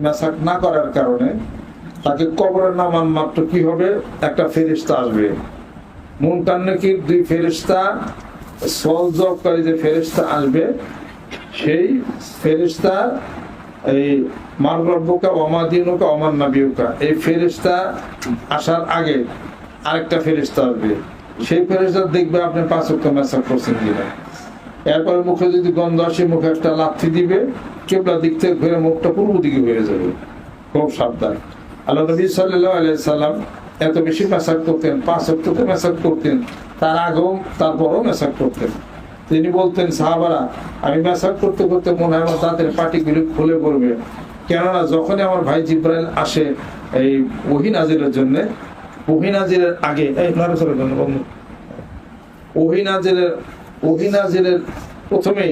মেসাক না করার কারণে তাকে কবরে নামান মাত্র কি হবে, একটা ফেরেশতা আসবে, মুনকার নাকির দুই ফেরেশতা, সলজবকারী যে ফেরেশতা আসবে, সেই ফেরেশতা এই মান রব্বুকা ওয়া মা দীনুকা ওয়া মান নাবিয়ুকা, এই ফেরেশতা আসার আগে আরেকটা ফেরেশতা আসবে, সেই ফেরেশতা দেখবে আপনি 5 ওয়াক্ত মেসাক করছেন কিনা। এরপরে মুখে যদি গন্ধ আসে মুখে একটা লাথি দিবে, কিবলা দিক থেকে ঘুরে মুখটা পূর্ব দিকে হয়ে যাবে। খুব সাবধান। আল্লাহ নবী সাল্লাল্লাহু আলাইহি সাল্লাম এত বেশি মেসাক করতেন, 5 ওয়াক্ত মেসাক করতেন, তার আগেও তারপরও মেসাক করতেন। তিনি বলতেন, সাহাবারা আমি মেসাক করতে করতে মনে হয় আমার দাঁতের পাটিগুলি খুলে পড়বে, কেননা যখনই আমার ভাই জিব্রাইল আসে এই ওহী নাজিলের জন্য, ওহী নাজিলের আগে ওহী নাজিলের প্রথমেই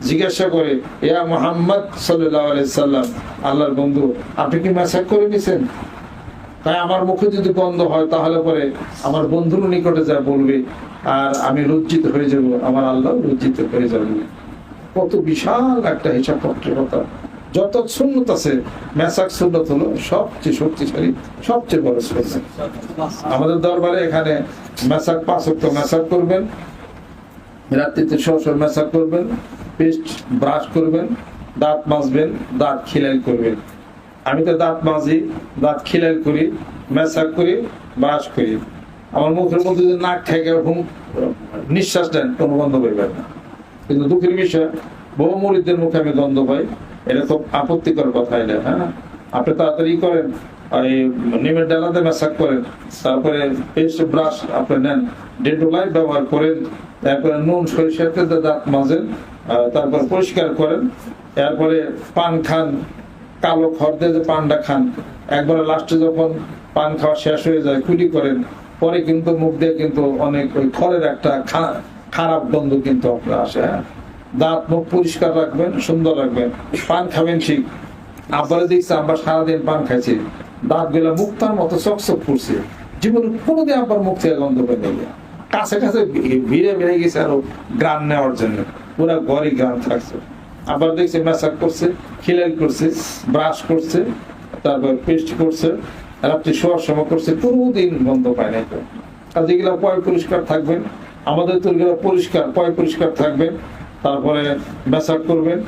জিজ্ঞাসা করে, ইয়া মুহাম্মদ সাল্লাল্লাহু আলাইহি সাল্লাম, আল্লাহর বন্ধু আপনি কি মেসাক করে নিছেন? তাই আমার মুখে যদি গন্ধ হয় তাহলে পরে আমার বন্ধুর নিকটে যা বলবে আর আমি লজ্জিত হয়ে যাব, আমার আল্লাহ লজ্জিত হয়ে যাবে। কত বিশাল একটা হিসাব পত্রের কথা। যত সুন্নত আছে মেসাক সুন্নত হলো সবচেয়ে শক্তিশালী, সবচেয়ে বড় সুন্নত। আমাদের দরবারে এখানে মেসাক 5 ওয়াক্ত মেসাক করবেন, রাত্রিতে সরাসরি মেসাক করবেন, পেস্ট ব্রাশ করবেন, দাঁত মাজবেন, দাঁত খিলাইল করবেন। আমি তো দাঁত মাজি, দাঁত খিলাইল করি, মেসাক করি, ব্রাশ করি। আমার মুখের মধ্যে যদি নাক থেকে নিঃশ্বাস দেন কোনো গন্ধ পাইবেন না। কিন্তু দুঃখের বিষয় বহু মুরিদদের মুখে আমি গন্ধ পাই, এটা খুব আপত্তিকর কথা। এটা হ্যাঁ, আপনি তাড়াতাড়ি করেন, এই নিমের ডালাতে মেসাক করেন, তারপরে পেস্ট ব্রাশ আপনি নেন, ডেন্টোলাইট ব্যবহার করেন, তারপরে নুন সরিষার তেলে দাঁত মাজেন, তারপর পরিষ্কার করেন, এরপরে পান খান, কালো খড় দিয়ে যে পানটা খান, একবারে লাস্টে যখন পান খাওয়া শেষ হয়ে যায় কুলি করেন, পরে কিন্তু মুখ দিয়ে কিন্তু অনেক ওই খড়ের একটা খারাপ গন্ধ কিন্তু আপনার আসে। হ্যাঁ, দাঁত মুখ পরিষ্কার রাখবেন, সুন্দর রাখবেন। পান খাবেন ঠিক, আব্বারে দেখছি আব্বা সারাদিন পান খাইছে, দাঁত গুলা মুখটার মতো চকচক করছে, জীবনে কোনোদিন আব্বার মুখ থেকে গন্ধ পেয়ে নেই। কাছে কাছে ভিড়ে বেড়ে গেছে আরো গ্রাম নেওয়ার জন্য, পুরা ঘরে গ্রাম থাকছে। আবার দেখছে মেসাক করছে, খিলাইল করছে, ব্রাশ করছে, তারপর পেস্ট করছে, রাত্রি শোয়ার সময় করছে, কোনোদিন গন্ধ পায় নাই। আর যেগুলো পয় পরিষ্কার থাকবেন, আমাদের তো পরিষ্কার পয় পরিষ্কার থাকবেন, তারপরে মেসাক করবেন,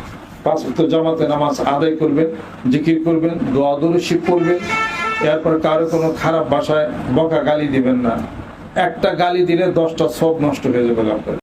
5 ওয়াক্ত জামাতে নামাজ আদায় করবেন, জিকির করবেন, দোয়া দরুদ করবেন। এরপর কারো কোনো খারাপ ভাষায় বকা গালি দিবেন না। একটা গালি দিলে 10টা সব নষ্ট হয়ে যাবে আপনার।